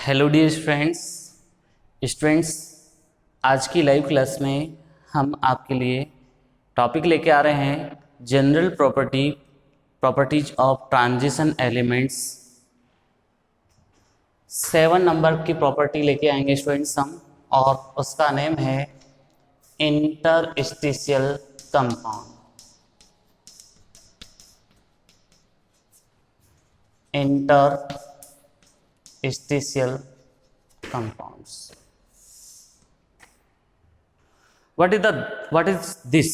Hello dear students, आज की live class में हम आपके लिए टॉपिक लेके आ रहे हैं general properties of transition elements. 7 number की प्रॉपर्टी लेके आएंगे स्टूडेंट्स हम, और उसका नेम है interstitial compound. Interstitial compounds. What is this?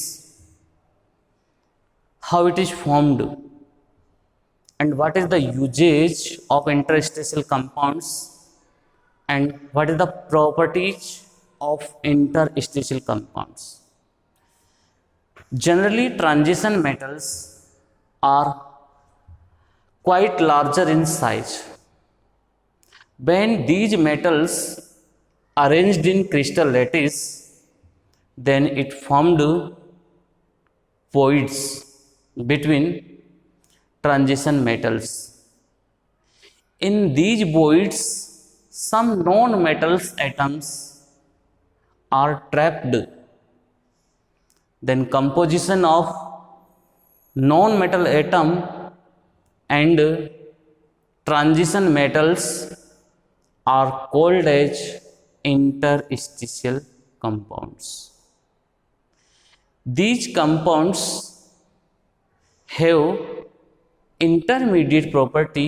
How it is formed? And what is the usage of interstitial compounds? And what is the properties of interstitial compounds? Generally, transition metals are quite larger in size. When these metals arranged in crystal lattice, then it formed voids between transition metals. In these voids, some non-metals atoms are trapped. Then composition of non-metal atom and transition metals are called as interstitial compounds. These compounds have intermediate property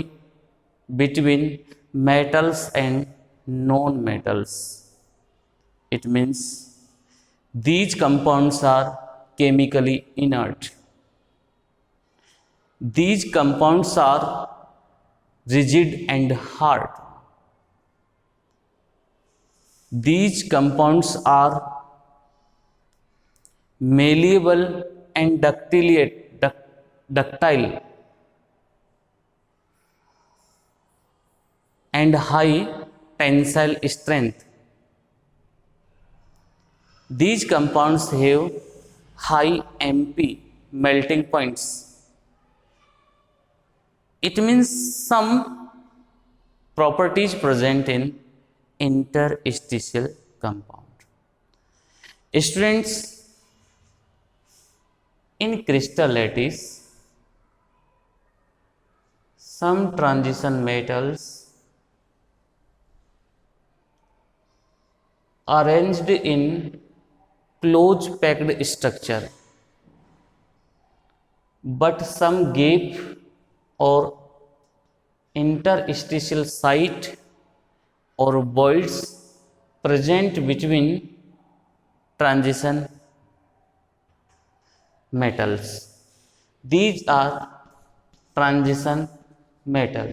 between metals and non-metals. It means these compounds are chemically inert. These compounds are rigid and hard. These compounds are malleable and ductile and high tensile strength. These compounds have high MP melting points. It means some properties present in interstitial compound. Students, in crystal lattice, some transition metals arranged in close packed structure, but some gap or interstitial site or voids present between transition metals. These are transition metals.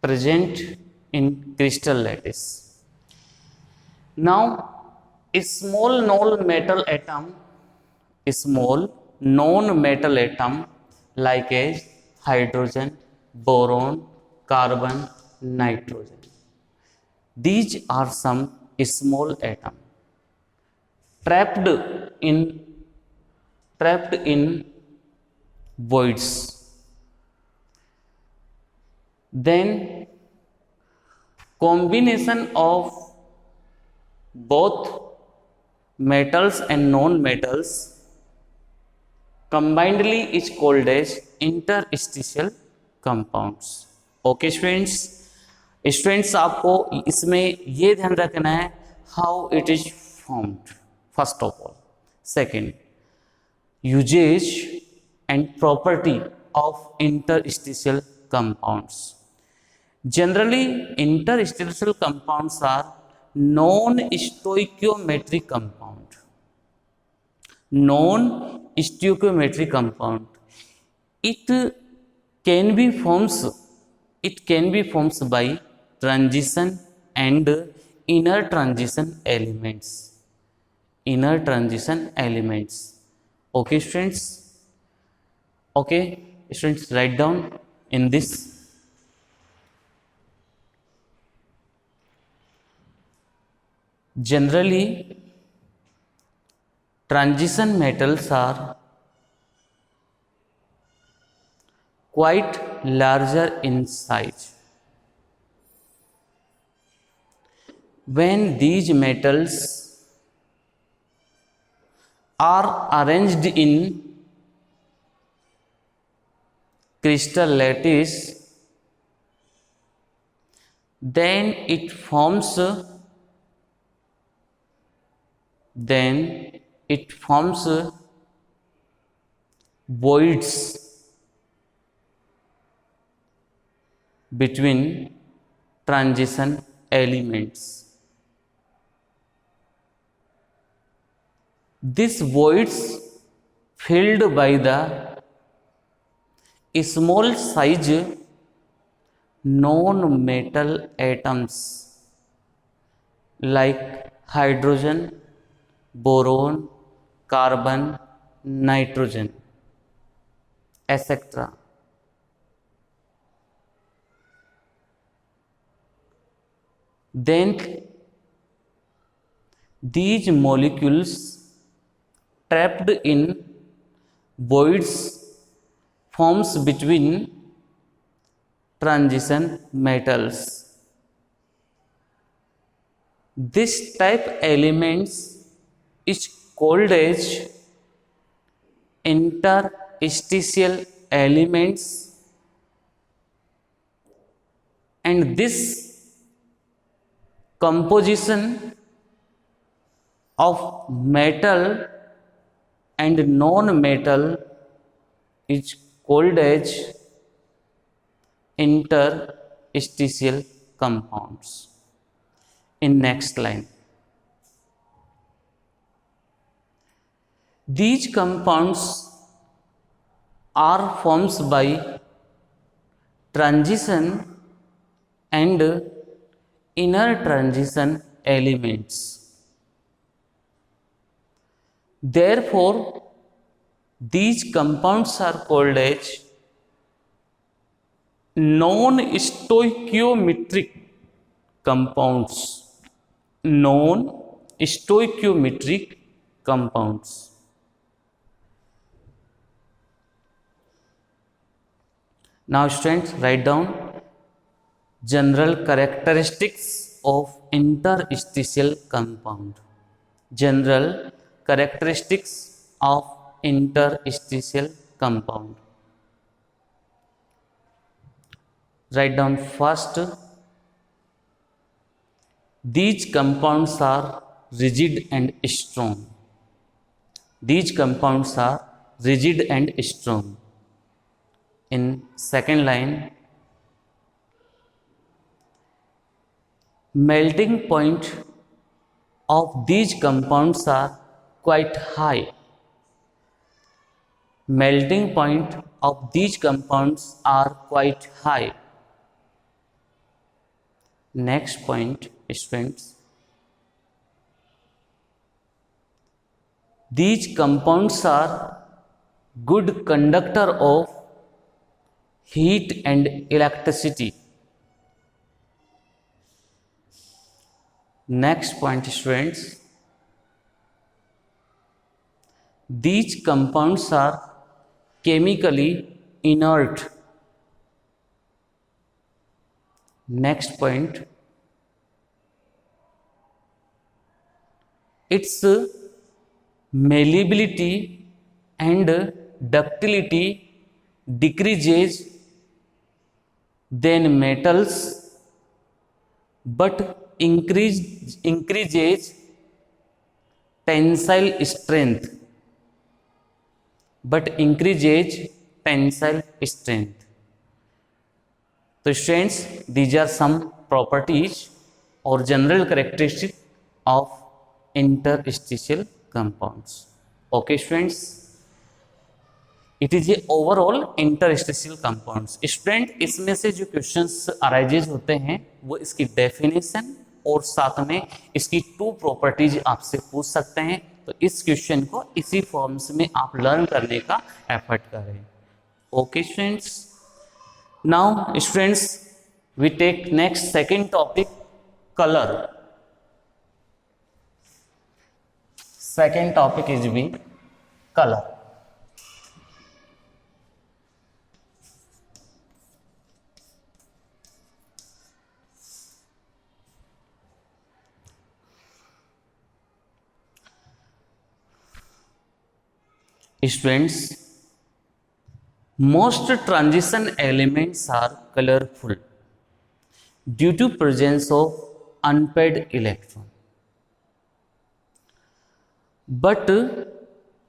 Present in crystal lattice. Now, a small non-metal atom like as hydrogen, boron, carbon, nitrogen. These are some small atoms trapped in voids. Then combination of both metals and non-metals combinedly is called as interstitial compounds. Okay students आपको इसमें ये ध्यान रखना है how it is formed first of all. Second, usages and property of interstitial compounds. Generally, interstitial compounds are non-stoichiometric compound. Non-stoichiometric compound. It can be formed by transition and inner transition elements. Okay, students. Okay, students, write down in this. Generally, transition metals are quite larger in size. When these metals are arranged in crystal lattice, then it forms voids between transition elements. These voids filled by the small size non-metal atoms like hydrogen, boron, carbon, nitrogen, etc. Then these molecules trapped in voids forms between transition metals. This type elements is called as interstitial elements, and this composition of metal and non-metal is called as interstitial compounds. In next line, these compounds are formed by transition and inner transition elements. Therefore, these compounds are called as non-stoichiometric compounds. Non-stoichiometric compounds. Now students, write down general characteristics of interstitial compound. General characteristics of interstitial compound. Write down first, these compounds are rigid and strong. These compounds are rigid and strong. In second line, melting point of these compounds are quite high. Melting point of these compounds are quite high. Next point, students, these compounds are good conductor of heat and electricity. Next point, students, these compounds are chemically inert. Next point, its malleability and ductility decreases than metals, but increases tensile strength. So students, these are some properties or general characteristics of interstitial compounds. Okay students, it is a overall interstitial compounds. Student, इसमें से जो questions arises होते हैं वो इसकी definition और साथ में इसकी 2 प्रॉपर्टीज आपसे पूछ सकते हैं। तो इस क्वेश्चन को इसी फॉर्म्स में आप लर्न करने का एफर्ट करें। Okay students, now students we take next second topic, colour. Second topic is B colour. Students, most transition elements are colorful due to presence of unpaired electron. But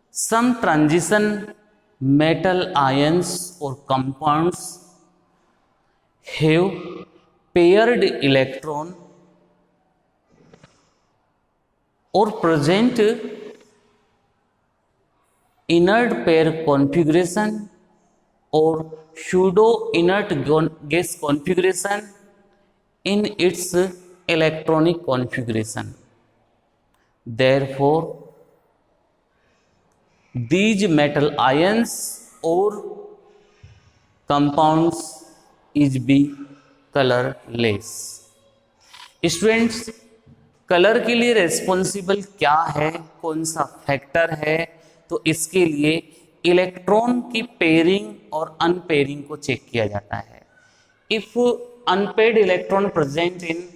some transition metal ions or compounds have paired electron or present inert pair configuration or pseudo inert gas configuration in its electronic configuration. Therefore, these metal ions or compounds is be colorless. Students, colour के लिए responsible क्या है, कौन सा factor है? तो इसके लिए इलेक्ट्रॉन की पेयरिंग और अनपेयरिंग को चेक किया जाता है. If unpaired electron present in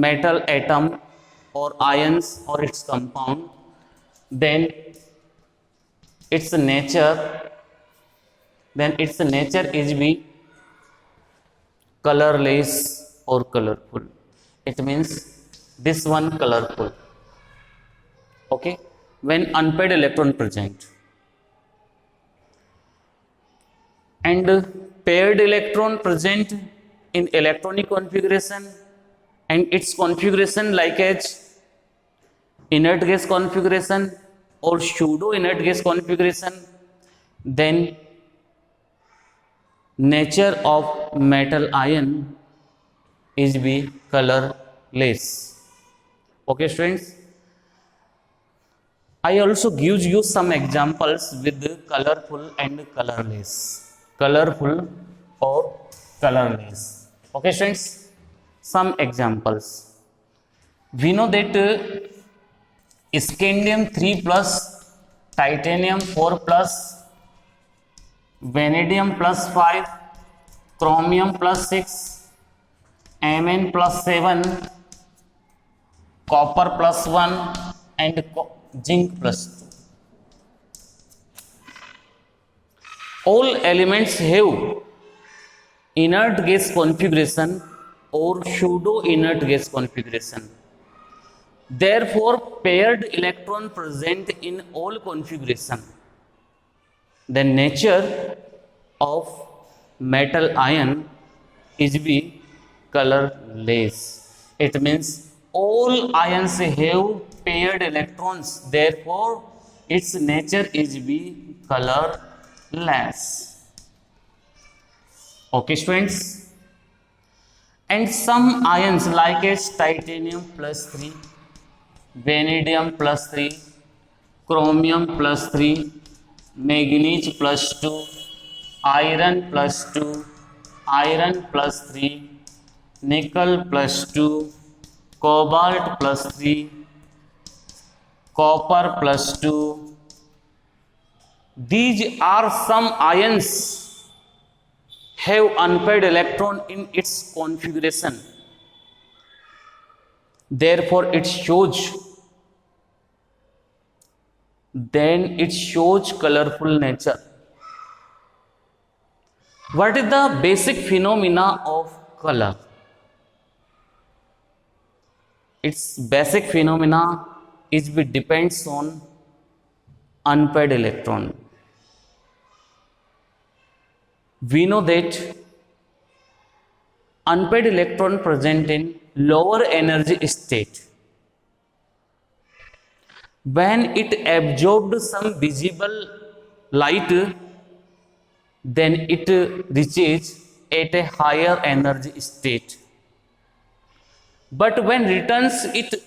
metal atom और आयंस और its compound, then its nature is be colorless or colorful. It means this one colorful. Okay, when unpaired electron present, and paired electron present in electronic configuration and its configuration like as inert gas configuration or pseudo inert gas configuration, then nature of metal ion is be colorless. Okay students, I also give you some examples with colorful and colorless, colorful or colorless. Okay students, some examples. We know that scandium 3 plus, titanium 4 plus, vanadium plus 5, chromium plus 6, Mn plus 7, copper plus 1 and zinc plus 2. All elements have inert gas configuration or pseudo inert gas configuration. Therefore, paired electron present in all configuration. The nature of metal ion is be colorless. It means all ions have paired electrons. Therefore, its nature is be colorless. Okay, students. And some ions like as titanium plus 3, vanadium plus 3, chromium plus 3, manganese plus 2, iron plus 2, iron plus 3, nickel plus 2, cobalt plus 3, copper plus 2. These are some ions have unpaired electron in its configuration. Therefore, it shows colorful nature. What is the basic phenomena of color? Its basic phenomena is depends on unpaired electron. We know that unpaired electron present in lower energy state. When it absorbed some visible light, then it reaches at a higher energy state. But when returns it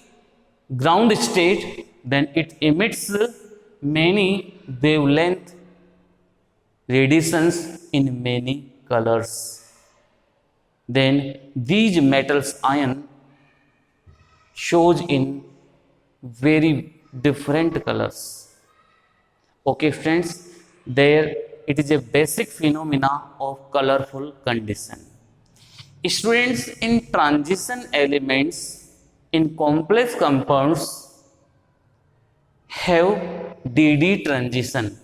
ground state, then it emits many wavelength radiations in many colors. Then these metals ion shows in very different colors. Okay friends, there it is a basic phenomena of colorful condition. Students, in transition elements in complex compounds have dd transition.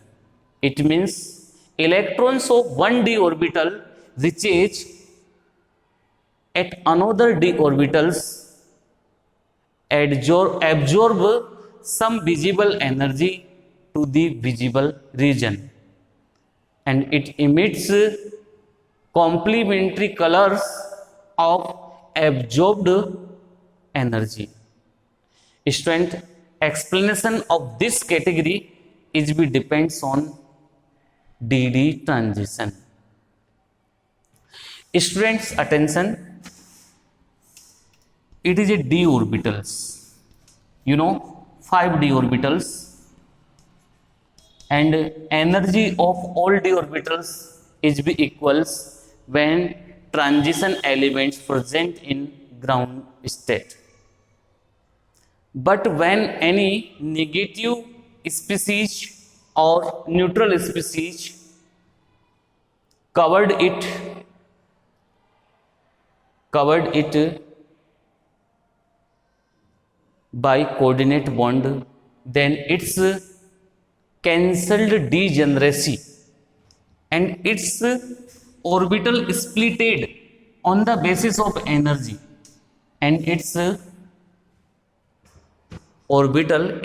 It means electrons of one d orbital recharge at another d orbitals, absorb some visible energy to the visible region, and it emits complementary colors of absorbed energy. Student, explanation of this category is be depends on dd transition. Students, attention, it is a d orbitals, you know, 5d orbitals, and energy of all d orbitals is be equals when transition elements present in ground state. But when any negative species or neutral species covered it by coordinate bond, then its cancelled degeneracy and its orbital splitted on the basis of energy, and its orbital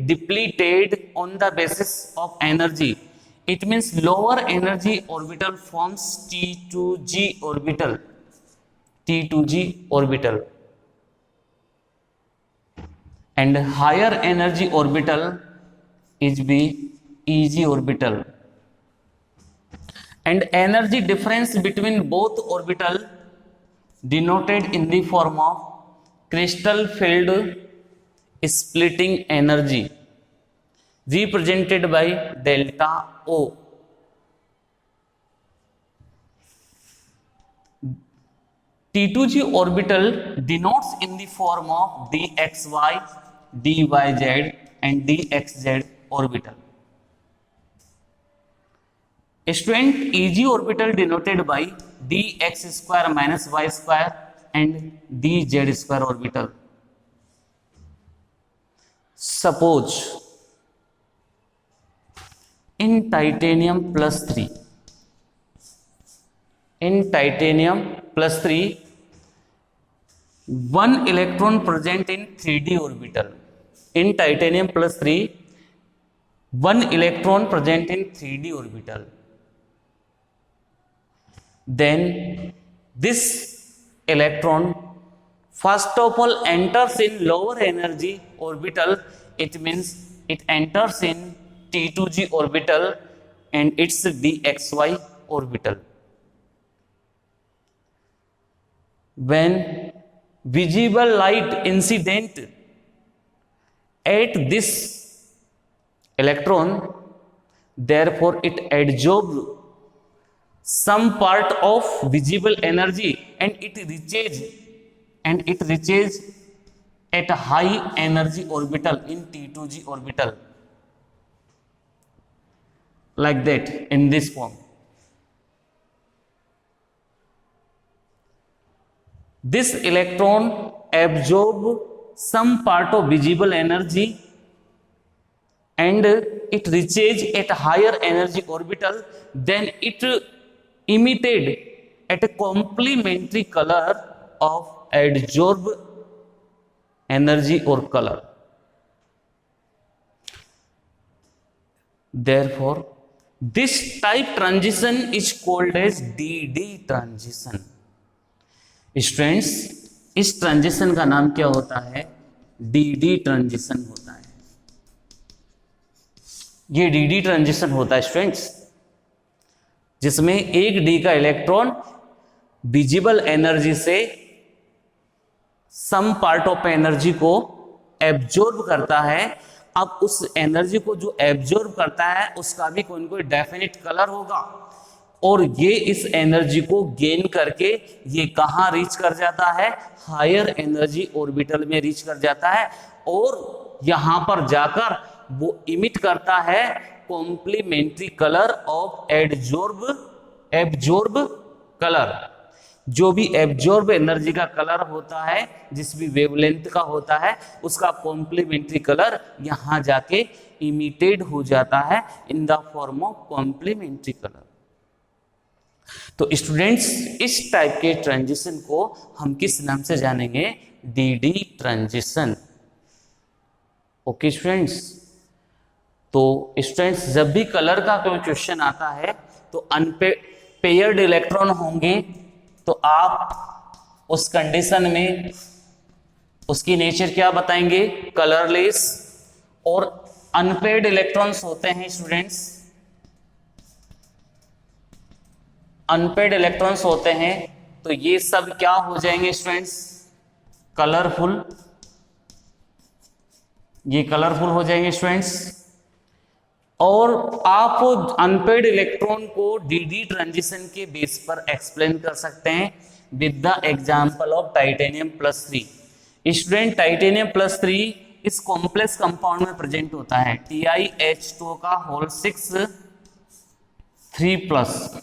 depleted on the basis of energy. It means lower energy orbital forms T2G orbital, and higher energy orbital is be EG orbital, and energy difference between both orbital denoted in the form of crystal field splitting energy represented by delta O. T2G orbital denotes in the form of dxy, dyz and dxz orbital. Student, EG orbital denoted by dx square minus y square and dz square orbital. Suppose in titanium plus 3, one electron present in 3d orbital. In titanium plus 3, one electron present in 3d orbital. Then this electron first of all enters in lower energy orbital. It means it enters in T2G orbital and its dxy orbital. When visible light incident at this electron, therefore it absorbs some part of visible energy and it reaches at a high energy orbital in T2G orbital, like that, in this form. This electron absorbs some part of visible energy and it reaches at a higher energy orbital. Then it emitted at a complementary color of absorbed energy or color. Therefore, this type transition is called as DD transition. Students, इस transition का नाम क्या होता है? DD transition होता है। ये DD transition होता है स्टूडेंट्स, जिसमें एक D का इलेक्ट्रॉन विजिबल एनर्जी से सम पार्ट ऑफ एनर्जी को एब्जॉर्ब करता है। अब उस एनर्जी को जो एब्जॉर्ब करता है उसका भी कोई ना कोई डेफिनेट कलर होगा, और ये इस एनर्जी को गेन करके ये कहाँ रीच कर जाता है? हायर एनर्जी ऑर्बिटल में रीच कर जाता है, और यहां पर जाकर वो इमिट करता है complementary colour of absorb colour. जो भी एब्जॉर्ब एनर्जी का कलर होता है, जिस भी वेवलेंथ का होता है, उसका कॉम्प्लीमेंट्री कलर यहां जाके इमिटेड हो जाता है in the form of complementary colour. तो स्टूडेंट्स, इस टाइप के ट्रांजिशन को हम किस नाम से जानेंगे? DD transition. ओके स्टूडेंट्स, तो स्टूडेंट्स जब भी कलर का कोई क्वेश्चन आता है तो अनपेयर्ड इलेक्ट्रॉन होंगे, तो आप उस कंडीशन में उसकी नेचर क्या बताएंगे? कलरलेस। और अनपेयर्ड इलेक्ट्रॉन्स होते हैं स्टूडेंट्स, अनपेयर्ड इलेक्ट्रॉन्स होते हैं, तो ये सब क्या हो जाएंगे स्टूडेंट्स? कलरफुल। ये कलरफुल हो जाएंगे स्टूडेंट्स। और आप अनपेयर्ड इलेक्ट्रॉन को डीडी ट्रांजिशन के बेस पर एक्सप्लेन कर सकते हैं with the example of titanium plus 3। Student, titanium plus 3 इस कॉम्प्लेक्स कंपाउंड में प्रेजेंट होता है, TiH2 का होल 6 3+।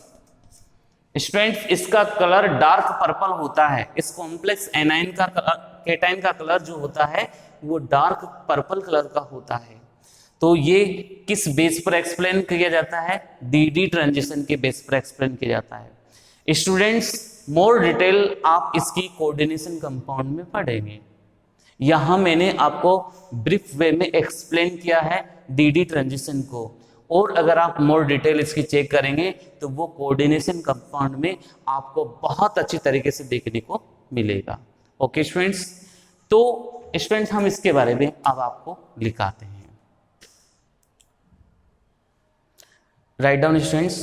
स्टूडेंट, इसका कलर डार्क पर्पल होता है। इस कॉम्प्लेक्स एनाइन का केटाइन का कलर जो होता है वो डार्क पर्पल कलर का होता है। तो ये किस बेस पर एक्सप्लेन किया जाता है? डीडी ट्रांजिशन के बेस पर एक्सप्लेन किया जाता है। स्टूडेंट्स, मोर डिटेल आप इसकी कोऑर्डिनेशन कंपाउंड में पढ़ेंगे। यहां मैंने आपको ब्रीफ वे में एक्सप्लेन किया है डीडी ट्रांजिशन को, और अगर आप मोर डिटेल इसकी चेक करेंगे तो वो कोऑर्डिनेशन कंपाउंड में आपको बहुत अच्छी तरीके से देखने को मिलेगा। ओके स्टूडेंट्स, तो स्टूडेंट्स हम इसके बारे में अब आपको लिखाते हैं। Write down students,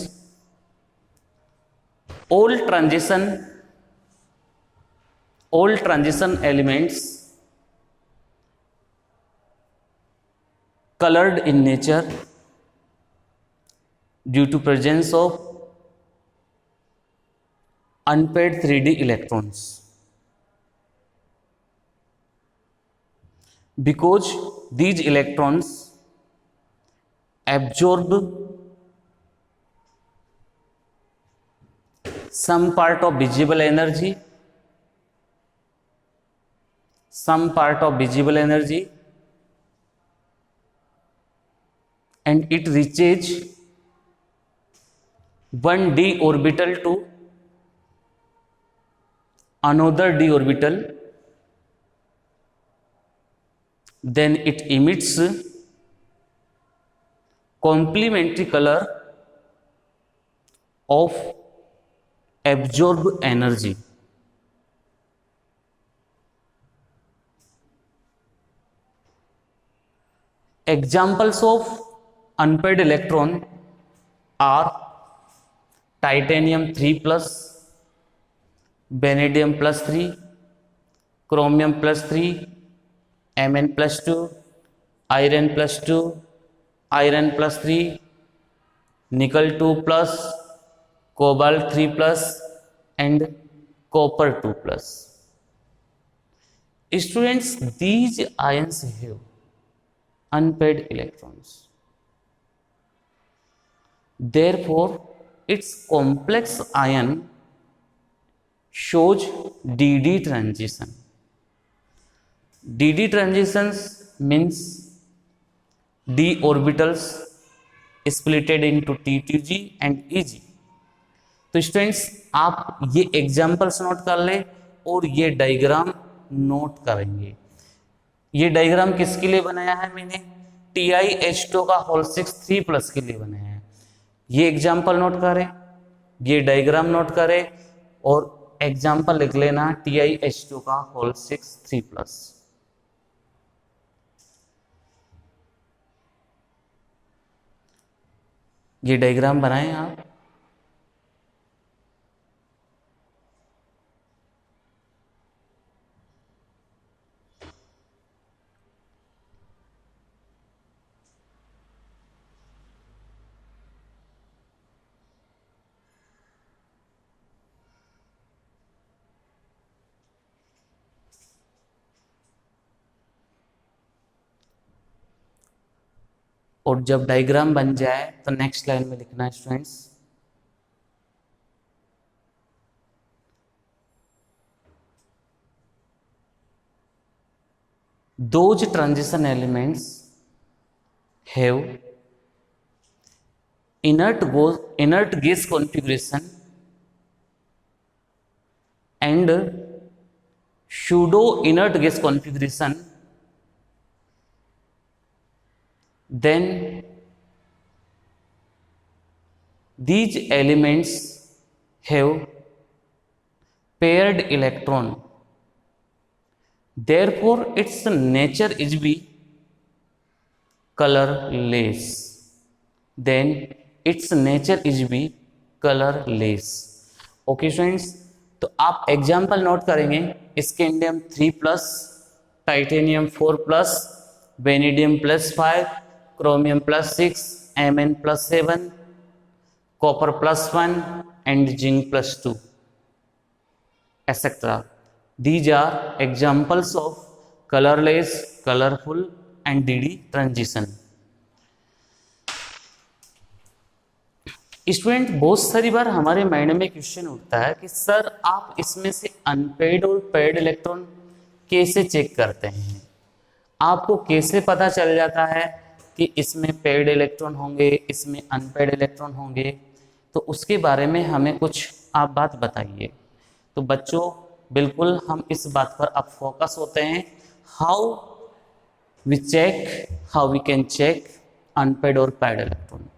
all transition elements colored in nature due to presence of unpaired 3D electrons, because these electrons absorb some part of visible energy, and it reaches 1d orbital to another d orbital, then it emits complementary color of absorbed energy. Examples of unpaired electron are titanium 3+, vanadium +3, chromium +3, Mn +2, iron +2, iron +3, nickel 2+, cobalt 3+, and copper 2+. Students, these ions have unpaired electrons. Therefore, its complex ion shows DD transition. DD transitions means d orbitals splitted into T2g and Eg. तो students, आप ये examples note कर ले और ये diagram note करेंगे। ये diagram किसके लिए बनाया है मैंने? TiH2 का होल 6 3+ के लिए बनाया है। ये एग्जाम्पल नोट करें, ये डायग्राम नोट करें और एग्जाम्पल लिख लेना TiH2 का होल 6 3+। ये डायग्राम बनाएं आप। और जब डायग्राम बन जाए तो नेक्स्ट लाइन में लिखना है students, those transition elements have inert gas configuration and pseudo inert gas configuration, then these elements have paired electron, therefore its nature is be colorless. Then its nature is be colorless. Okay students, तो आप example note करेंगे, scandium 3+, titanium 4+, vanadium +5, chromium +6, Mn +7, copper +1 and zinc +2, etc. These are examples of colorless, colorful and DD transition. Student, बहुत सारी बार हमारे mind में question उठता है कि सर आप इसमें से अनपेड और पेड इलेक्ट्रॉन कैसे चेक करते हैं, आपको कैसे पता चल जाता है कि इसमें पेड इलेक्ट्रॉन होंगे, इसमें अनपेड इलेक्ट्रॉन होंगे, तो उसके बारे में हमें कुछ आप बात बताइए। तो बच्चों, बिल्कुल हम इस बात पर अब फोकस होते हैं, how we can check unpaired और पेड इलेक्ट्रॉन।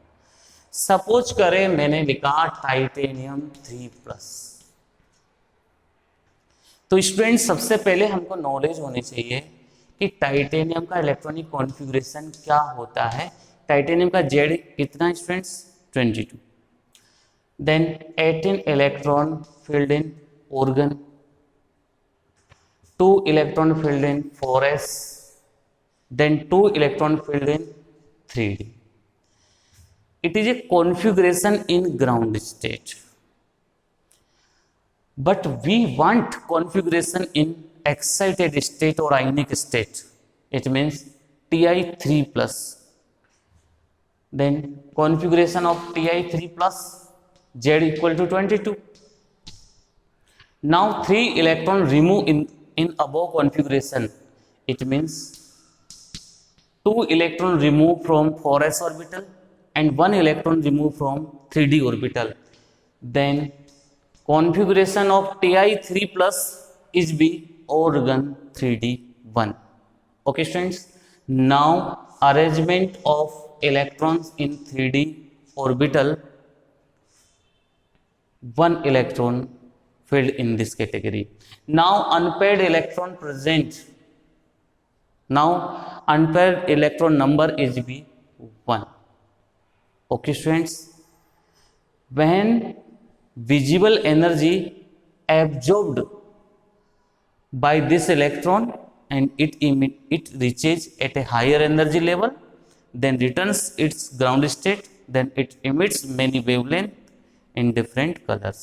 सपोज करें मैंने लिखा टाइटेनियम 3+, तो स्टूडेंट सबसे पहले हमको नॉलेज होनी चाहिए कि टाइटेनियम का इलेक्ट्रॉनिक कॉन्फ़िगरेशन क्या होता है। टाइटेनियम का जेड कितना students? 22। Then 18 electron filled in argon, 2 electron filled in 4s, then 2 electron filled in 3d. It is a configuration in ground state, but we want configuration in excited state or ionic state. It means Ti3+. Then configuration of Ti3+, Z equal to 22. Now 3 electron remove in above configuration. It means 2 electron remove from 4s orbital and 1 electron removed from 3d orbital. Then configuration of Ti3+ is be organ 3d1. Okay students, now arrangement of electrons in 3d orbital, 1 electron filled in this category. Now unpaired electron present, now unpaired electron number is be 1. Okay students, when visible energy absorbed by this electron and it reaches at a higher energy level, then returns its ground state, then it emits many wavelength in different colors.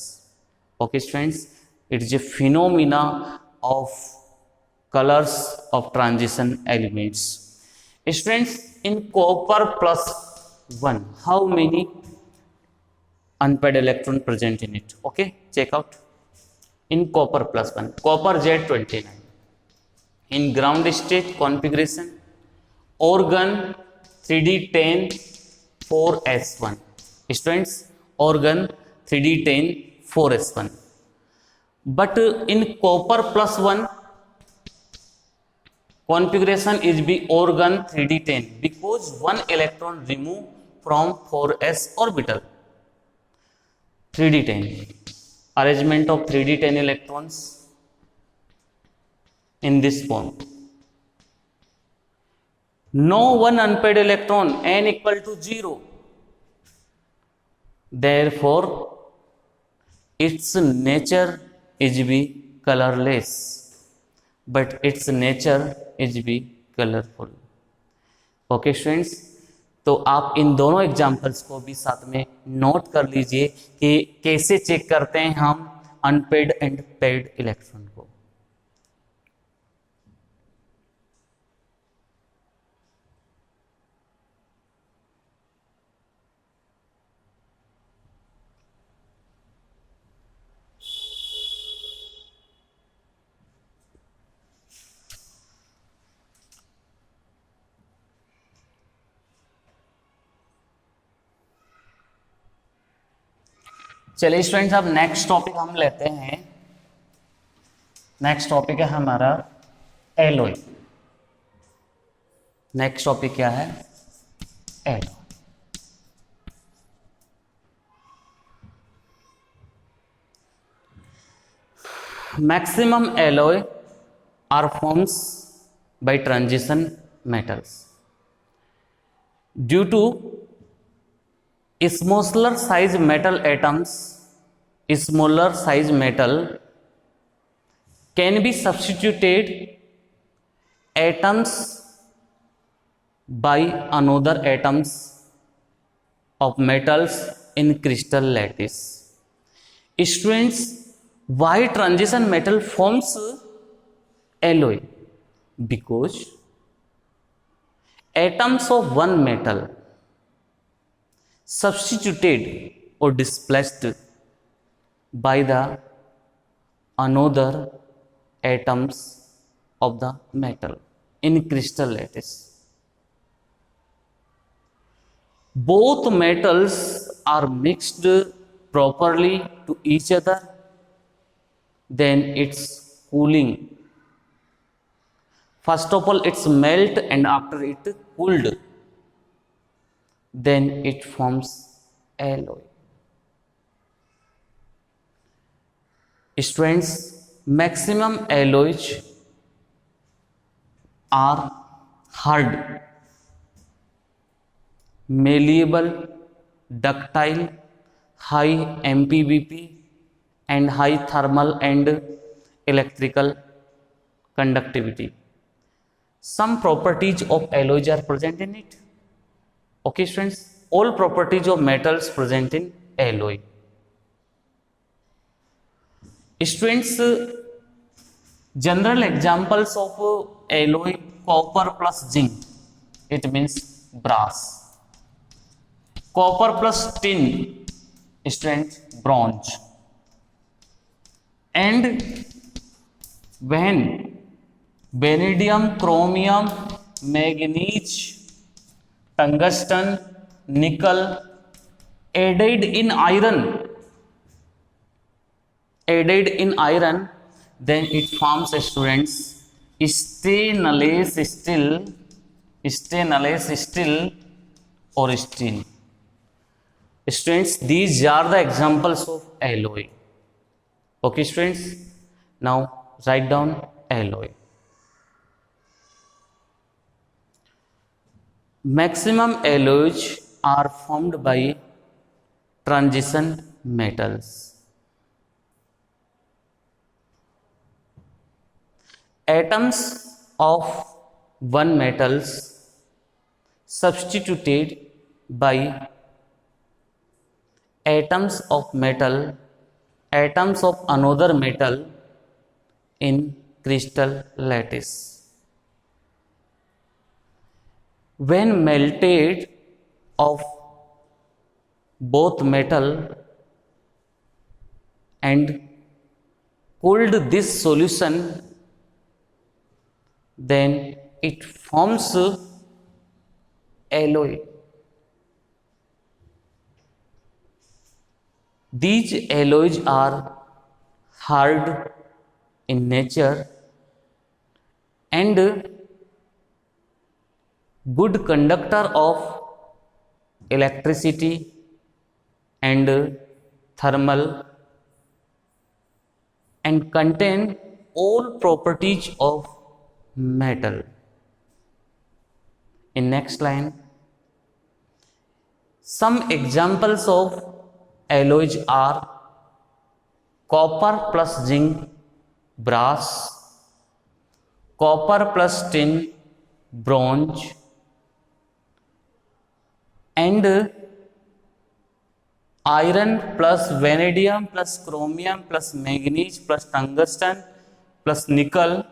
Okay students, it is a phenomena of colors of transition elements. Students, in copper +1, how many unpaired electron present in it? Okay, check out. In copper +1, copper Z29. In ground state configuration, organ 3d10 4s1. Students, organ 3d10 4s1. But in copper +1 configuration is be organ 3d10 because 1 electron removed from 4s orbital. 3d10 arrangement of 3d10 electrons in this form. No one unpaired electron, n equal to 0. Therefore its nature is be colorless, but its nature is be colorful. Okay students, तो आप इन दोनों examples को भी साथ में note कर लीजिए कि कैसे चेक करते हैं हम अनपेड एंड पेड इलेक्ट्रॉन को। चलिए स्टूडेंट्स, अब नेक्स्ट टॉपिक हम लेते हैं। नेक्स्ट टॉपिक है हमारा एलॉय। नेक्स्ट टॉपिक क्या है? Alloy. Maximum alloy are forms by transition metals due to smaller size metal atoms. Smaller size metal can be substituted atoms by another atoms of metals in crystal lattice. Students, why transition metal forms alloy? Because atoms of one metal substituted or displaced by the another atoms of the metal in crystal lattice. Both metals are mixed properly to each other, then it's cooling. First of all, it's melt, and after it cooled, then it forms alloy. Students, maximum alloys are hard, malleable, ductile, high MPBP, and high thermal and electrical conductivity. Some properties of alloys are present in it. Okay students, all properties of metals present in alloy. Students, general examples of alloy: copper plus zinc, it means brass. Copper plus tin, students, bronze. And when vanadium, chromium, manganese, tungsten, nickel added in iron, then it forms, students, stainless steel or steel. Students, these are the examples of alloy. Okay students, now write down alloy. Maximum alloys are formed by transition metals. Atoms of one metals substituted by atoms of another metal in crystal lattice. When melted of both metal and cooled this solution, then it forms alloy. These alloys are hard in nature and good conductor of electricity and thermal, and contain all properties of metal. In next line, some examples of alloys are copper plus zinc, brass; copper plus tin, bronze; and iron plus vanadium plus chromium plus manganese plus tungsten plus nickel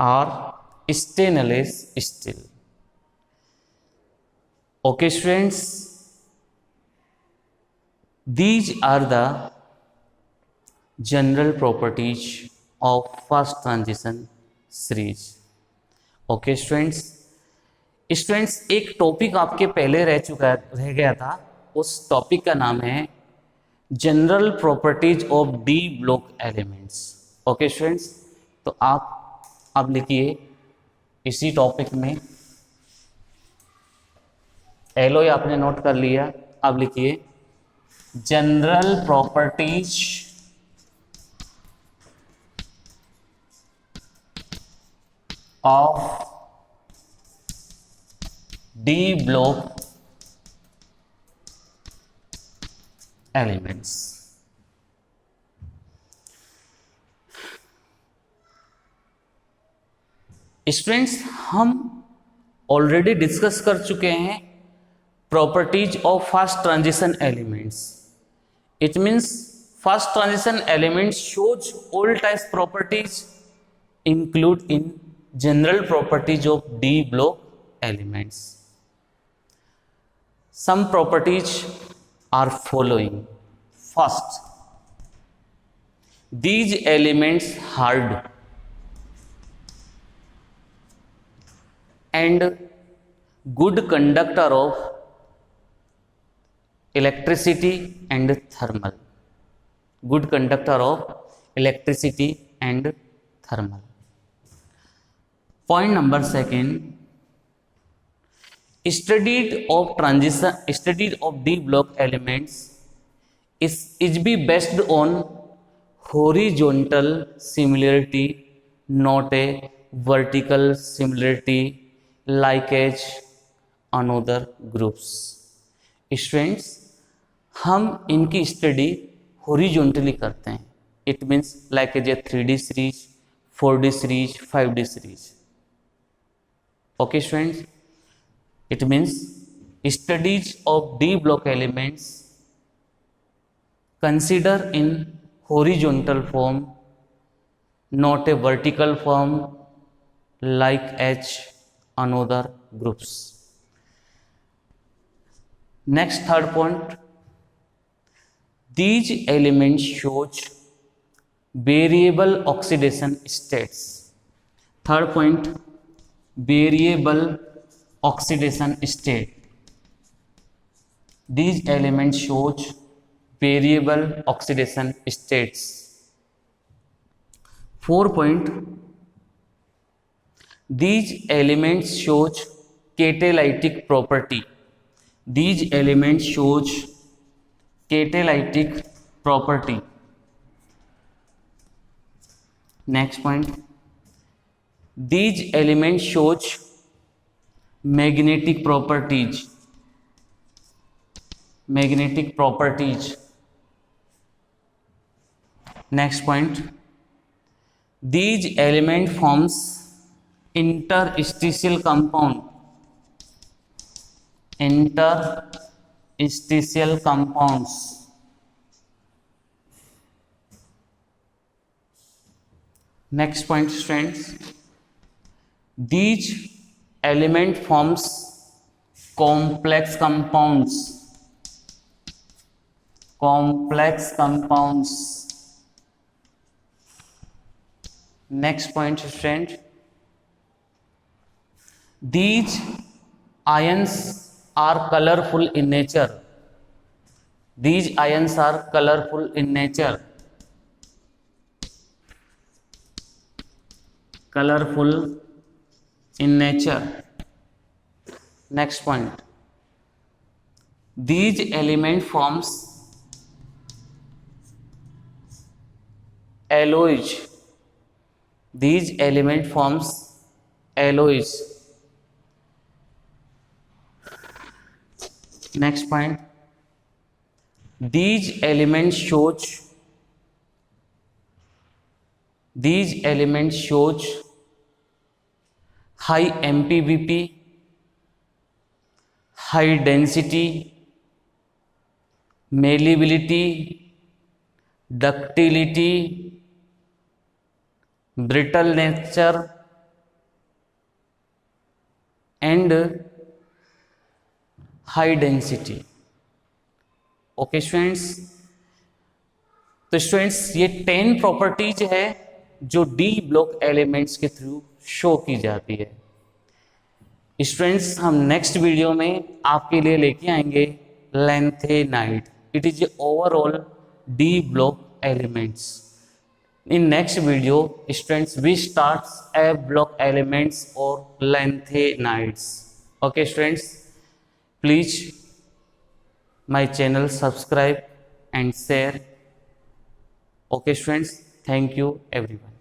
are stainless steel. Okay students, these are the general properties of first transition series. Okay students, एक topic आपके पहले रह गया था उस topic का नाम है general properties of D block elements. Okay students, तो आप अब लिखिए इसी टॉपिक में, एलओ आपने नोट कर लिया, अब लिखिए general properties of D block elements. Students, हम ऑलरेडी डिस्कस कर चुके हैं properties of first transition elements. It means first transition elements shows all types properties include in general properties of D block elements. Some properties are following. First, these elements hard and good conductor of electricity and thermal. Good conductor of electricity and thermal. Point number second, studied of D block elements is be based on horizontal similarity, not a vertical similarity like as another groups. Students, हम इनकी study horizontally करते हैं। It means like as a 3D series, 4D series, 5D series. Okay students, it means studies of D block elements consider in horizontal form, not a vertical form like H another groups. Next, third point, these elements shows variable oxidation states. Third point, variable oxidation state. These elements shows variable oxidation states. 4 point, these elements shows catalytic property. These elements shows catalytic property. Next point, these elements shows magnetic properties. Magnetic properties. Next point, these element forms interstitial compound. Interstitial compounds. Next point, students, these element forms complex compounds. Complex compounds. Next point, student, these ions are colorful in nature. These ions are colorful in nature. Colorful in nature. Next point, these element forms alloys. These element forms alloys. Next point, these elements shows high MPVP, high density, malleability, ductility, brittle nature and high density. Okay students, तो students ये 10 properties है जो D block elements के through show की जाती है। Students, हम next video में आपके लिए लेके आएंगे lanthanide. It is a overall D block elements. In next video, students, we start F block elements or lanthanides. Okay students, please my channel subscribe and share. Okay students, thank you everyone.